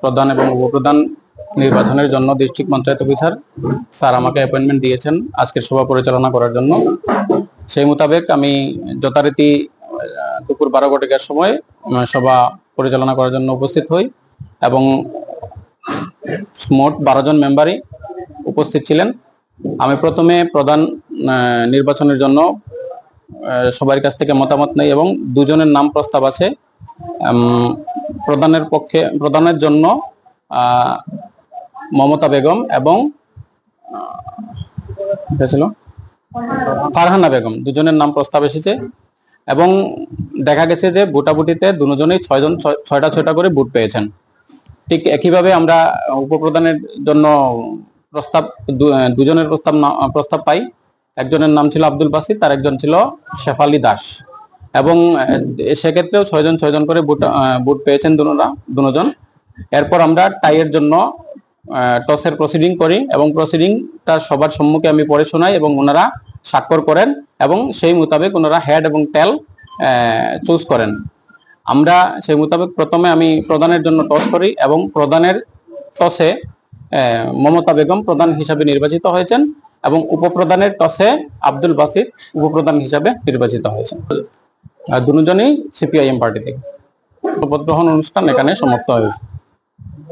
প্রধান এবং উপপ্রধান নির্বাচনের জন্য ডিস্ট্রিক্ট পঞ্চায়েত অফিসার স্যার আমাকে অ্যাপয়েন্টমেন্ট দিয়েছেন আজকের সভা পরিচালনা করার জন্য। সেই মোতাবেক আমি যথারীতি দুপুর 12টার সময় সভা পরিচালনা করার জন্য উপস্থিত হই এবং মোট 12 জন মেম্বারই উপস্থিত ছিলেন। আমি প্রথমে প্রধান নির্বাচনের জন্য সবার কাছ থেকে মতামত নেই এবং দুজনের নাম প্রস্তাব আছে। প্রধানের জন্য মমতা বেগম এবং ফারহানা বেগম দুজনের নাম প্রস্তাব এসেছে এবং দেখা গেছে যে ভোটাভুটিতে দুজনেই 6টা করে ভোট পেয়েছেন। ঠিক একইভাবে আমরা উপপ্রধানের জন্য দুজনের প্রস্তাব পাই। একজনের নাম ছিল আব্দুল বাসিত, তার একজন ছিল শেফালি দাস এবং সেক্ষেত্রেও 6 জন করে ভোট পেয়েছেন দুজন। এরপর আমরা টাইয়ের জন্য টসের প্রসিডিং করি এবং প্রসিডিংটা সবার সম্মুখে আমি পড়ে শোনাই এবং ওনারা স্বাক্ষর করেন এবং সেই মোতাবেক ওনারা হেড এবং টেল চুজ করেন। আমরা সেই মোতাবেক প্রথমে আমি প্রধানের জন্য টস করি এবং প্রধানের টসে মমতা বেগম প্রধান হিসাবে নির্বাচিত হয়েছেন এবং উপপ্রধানের টসে আব্দুল বাসিত উপপ্রধান হিসাবে নির্বাচিত হয়েছেন। দুজনেই সিপিআইএম পার্টি থেকে। শপথ গ্রহণ অনুষ্ঠান এখানে সমাপ্ত হয়েছে।